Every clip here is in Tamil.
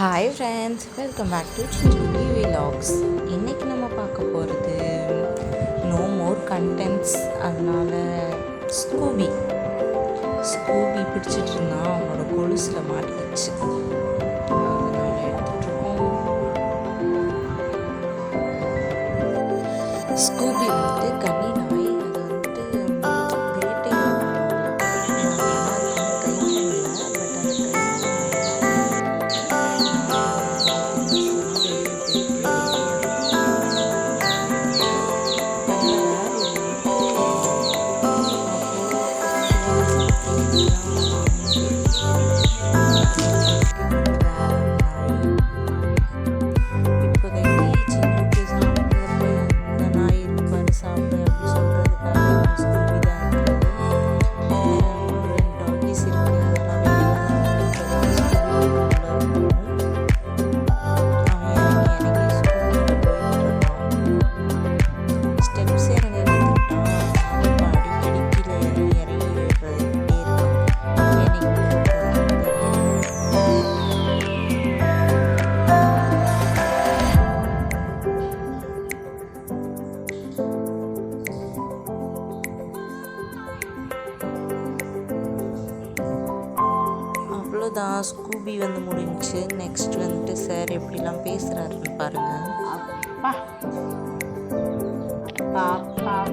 Hi friends, welcome back to Jinjuu vlogs. இன்றைக்கி நம்ம பார்க்க போகிறது நோ மோர் கண்டென்ட்ஸ். அதனால் ஸ்கூபி பிடிச்சிட்டு இருந்தான். அவனோட கொலுசில் மாட்டிக்கிச்சு. அதனால் எடுத்துகிட்ருக்கோம். ஸ்கூபி வந்துட்டு கன்னி நாய். அது வந்துட்டு தான் ஸ்கூபி வந்து முடிஞ்சிச்சு. நெக்ஸ்ட் வந்துட்டு சார் எப்படிலாம் பேசுகிறாருன்னு பாருங்கள். Mama.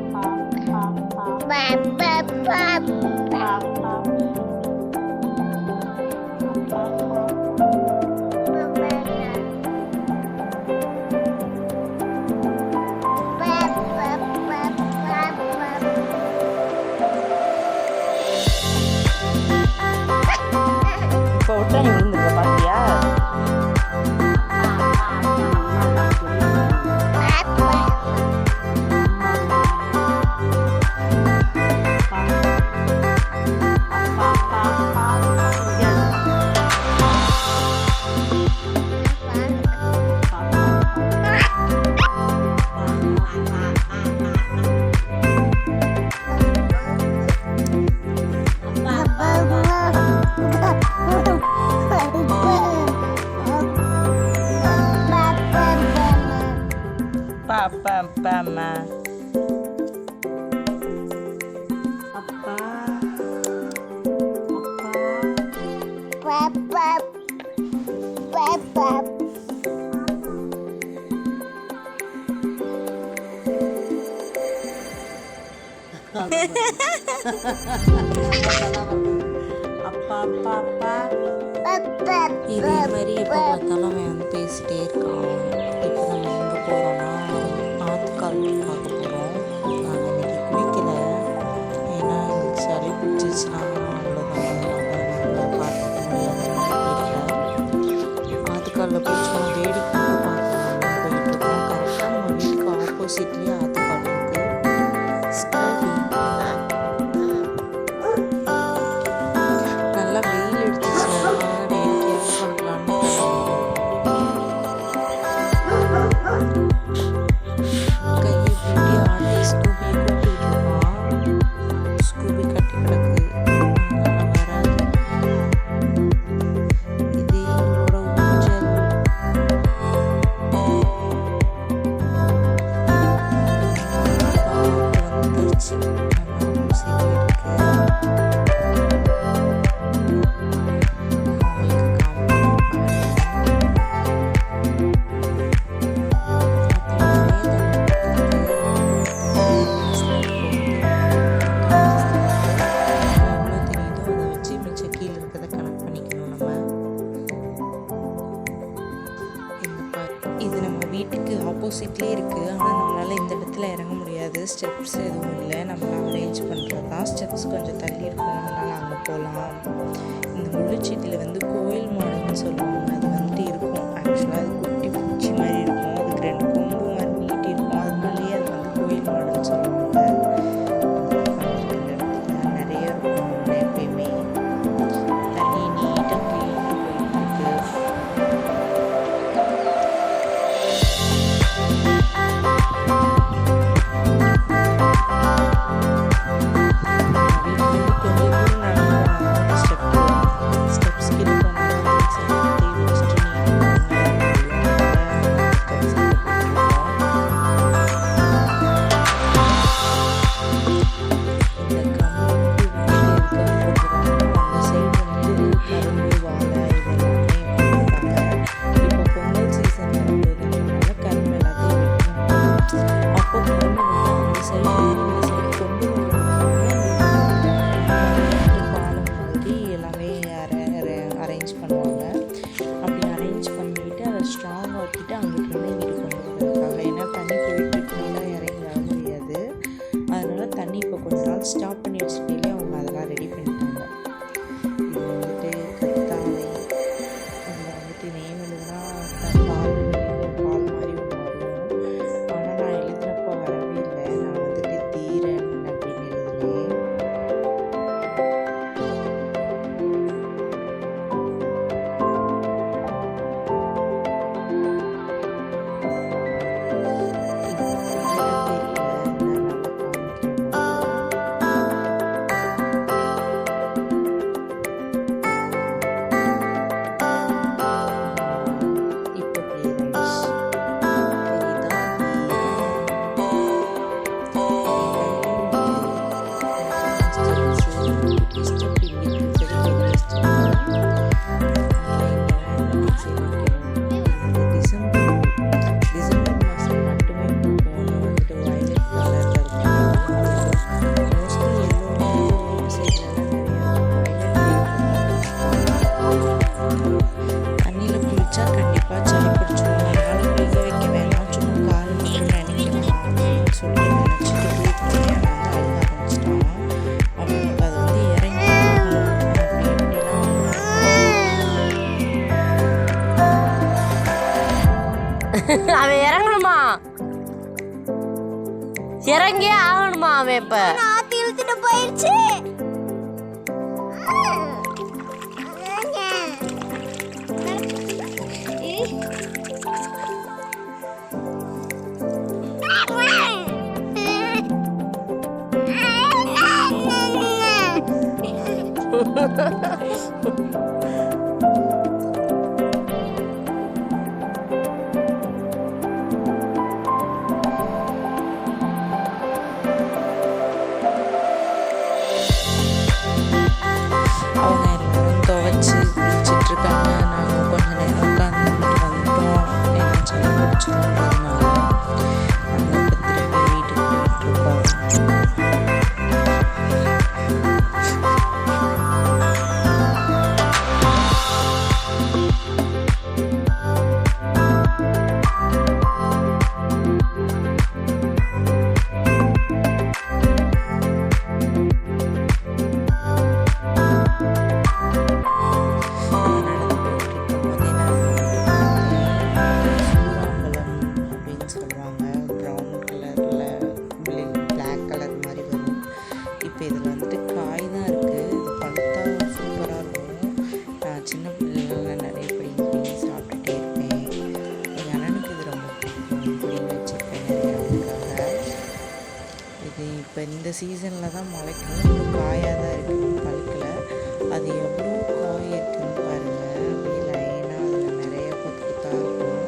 Papa. இதே மாதிரி எப்போ பார்த்தாலும் அவன் வந்து பேசிட்டே இருக்கான். இப்போ நம்ம எங்கே போகிறோம்னா ஆத்துக்கால் பார்க்க போகிறோம். நாங்கள் இன்றைக்கி குளிக்கலை, ஏன்னா எங்களுக்கு சளி பிடிச்சிச்சுன்னா அவ்வளோதான், நம்மளால் பார்த்துக்க முடியாது. ஆத்துக்காலில் போய் சும்மா வேடிக்கை பார்க்கலாம் போயிட்டுருக்கோம். கரெக்டாக நம்ம வீட்டுக்கு ஆப்போசிட்லேயே ஆத்துக்கால் இருக்குது. ஸ்கூபி நல்லா வெயில் எடுத்துச்சுன்னா வேடிக்கையாக பண்ணலான்னு கையை பிடி ஆடி ஸ்கூபியை கூப்பிட்டு இருக்கான். ஸ்கூபி கட்டி கிடக்கு, வராது. இது எங்களோட ஊஞ்சல். வந்துருச்சு, ஊசியில் இருக்கு. இது நம்ம வீட்டுக்கு ஆப்போசிட்லேயே இருக்குது. ஆனால் நம்மளால் இந்த இடத்துல இறங்க முடியாது, ஸ்டெப்ஸ் எதுவும் இல்லை. நம்மளாம் அரேஞ்ச் பண்ணுறது தான். ஸ்டெப்ஸ் கொஞ்சம் தள்ளி இருக்கும், அதனால் அங்கே போகலாம். இந்த முள்ளுச்சீட்டில் வந்து கோயில் மாடுன்னு சொல்லுவாங்க. அது வந்துட்டு இருக்கும். ஆக்சுவலாக அது குட்டி பூச்சி மாதிரி இருக்கும். அதுக்கு 2 கொம்பு மாதிரி நீட்டி இருக்கும். அதனாலேயே அது வந்து கோயில் மாடுன்னு சொல்லுவாங்க. இந்த இடத்துல நிறைய இருக்கும். எப்பயுமே தண்ணி நீட்டாக க்ளீனாக போயிட்டுருக்கு. ஸ்டெப்ஸ் கிட்ட போனால் வந்துட்டு நேம் எழுதுனா பால் பால் மாதிரி ஒன்று வரும். ஆனால் நான் எழுதுனப்போ வரவே இல்லை. நான் வந்துட்டு தீரன் அப்படின்னு எழுதுனேன். அவன் இறங்கணுமா? இறங்கியே ஆகணுமா? அவன் இப்ப இழுத்துட்டு போயிடுச்சு. அவங்க எல்லாரும் துவைச்சி குளிச்சிட்ருக்காங்க. நாங்கள் கொஞ்ச நேரம் உட்காந்துட்டு வந்துட்டோம். என்ன சளி பிடிச்சிருந்ததுனால நாங்கள் இப்போ திருப்பி வீட்டுக்கு போயிட்டுருக்கோம். இப்போ இதில் வந்துட்டு காய் தான் இருக்குது. இது பழுத்தா சூப்பராக இருக்கும். நான் சின்ன பிள்ளைகள்லாம் நிறைய பிடிங்கி சாப்பிட்டுட்டே இருப்பேன். எங்கள் அண்ணனுக்கு இது ரொம்ப பிடிக்கும். பிடிங்கி வச்சுருப்பேன் நிறைய அவனுக்காக. இது இப்போ இந்த சீசனில் தான் முளைக்கும். இன்னும் காயாக தான் இருக்குது, பழுக்கலை. அது எவ்வளோ காய் இருக்குதுன்னு பாருங்கள். அப்படியே லைனாக அதில் நிறைய கொத்து கொத்தாக இருக்கும்.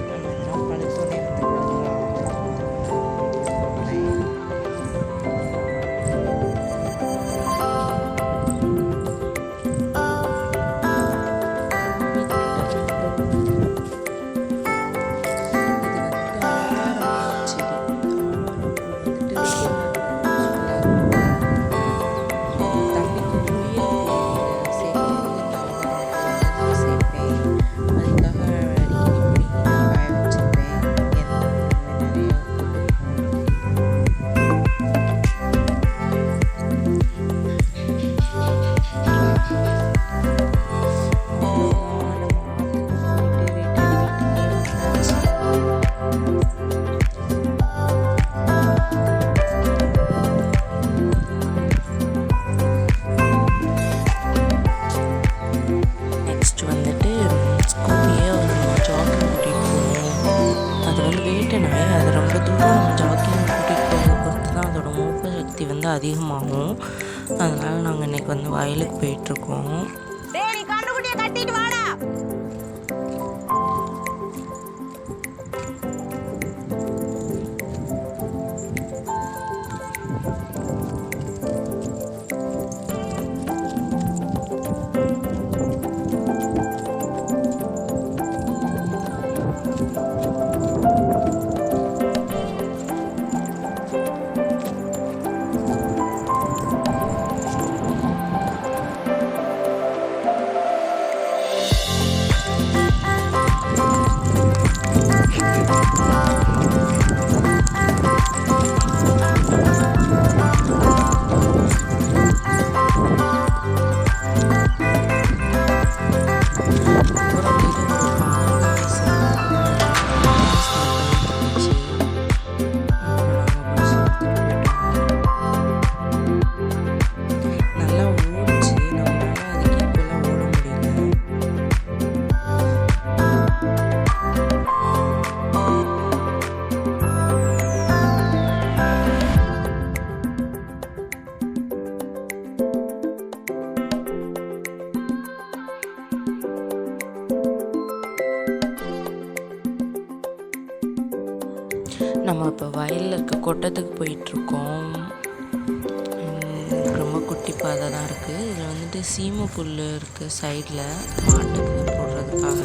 நம்ம இதெல்லாம் பழுத்தோடனே வந்து விழுங்கலாம். அதிகமாகும். அதனால் நாங்கள் இன்றைக்கி வந்து வயலுக்கு போயிட்டுருக்கோம். கட்டிட்டு வாடா. நம்ம இப்போ வயலில் இருக்க கொட்டத்துக்கு போயிட்டுருக்கோம். ரொம்ப குட்டி பாதை தான் இருக்குது. இதில் வந்துட்டு சீமை புல் இருக்குது சைடில் மாட்டுக்கு போடுறதுக்காக.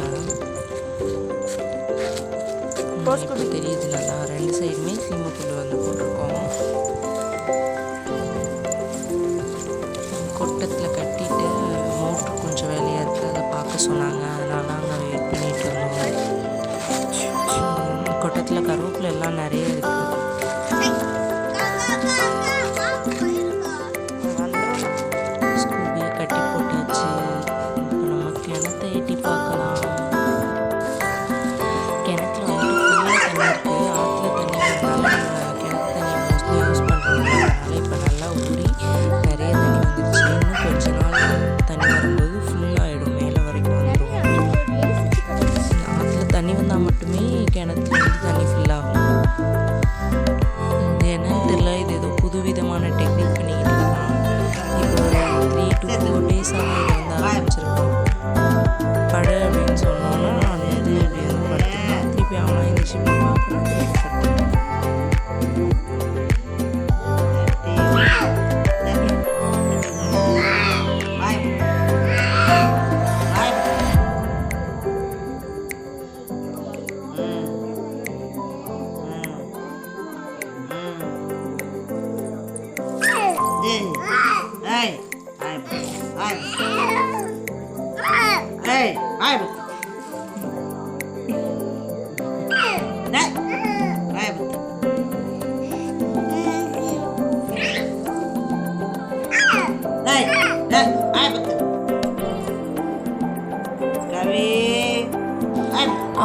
இப்போ தெரியுது நல்லா, 2 சைடுமே சீமை புல் வந்து போட்டிருக்கோம். கொட்டத்தில் கட்டிட்டு மோட்ரு கொஞ்சம் வேலையாக இருக்குது, அதை பார்க்க சொன்னாங்க. அதனால அங்கே வெயிட் பண்ணிட்டு இருந்தோம். கொட்டத்தில் கருவேப்பிலை எல்லாம் நிறைய இருக்குது. ஸ்கூபியை கட்டி போட்டாச்சு. இப்போ நம்ம கிணத்தை எட்டி பார்க்கலாம். கிணத்துல வந்துட்டு ஃபுல்லாக தண்ணி இருக்குது. ஆற்றுல தண்ணி வரனால கிணத்து தண்ணியை மோஸ்ட்லி யூஸ் பண்ணுறதுனால இப்போ நல்லா ஊறி நிறைய தண்ணி வந்துடுச்சு. இன்னும் கொஞ்ச நாள் தண்ணி வரும்போது ஃபுல்லாகிடும், மேலே வரைக்கும் வந்துடும். ஆற்றுல தண்ணி வந்தால் மட்டுமே கிணத்துல வந்து தண்ணி ஃபில் ஆகும். இது என்னன்னு தெரியல, இது ஏதோ புதுவிதமான டெக்னிக் பண்ணிக்கிட்டு இருக்கான். இப்போ ஒரு 3 to 4 டேஸாக இதை வந்து ஆரம்பிச்சிருக்கோம். படு அப்படின்னு சொன்னோன்னா அது வந்து இப்படி வந்து படுத்துக்கலாம். திருப்பி அவனா எழுந்திரிச்சு போய் பார்க்குறான், திருப்பி படுத்துக்கலாம்.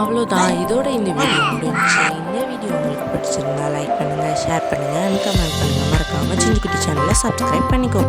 அவ்வளோதான், இதோட இந்த வீடியோ முடிஞ்சிச்சு. இந்த வீடியோ உங்களுக்கு பிடிச்சிருந்தா லைக் பண்ணுங்கள், ஷேர் பண்ணுங்கள், கமெண்ட் பண்ணுங்கள். மறக்காமல் சிஞ்சு குட்டி சேனலை சப்ஸ்கிரைப் பண்ணிக்கோ.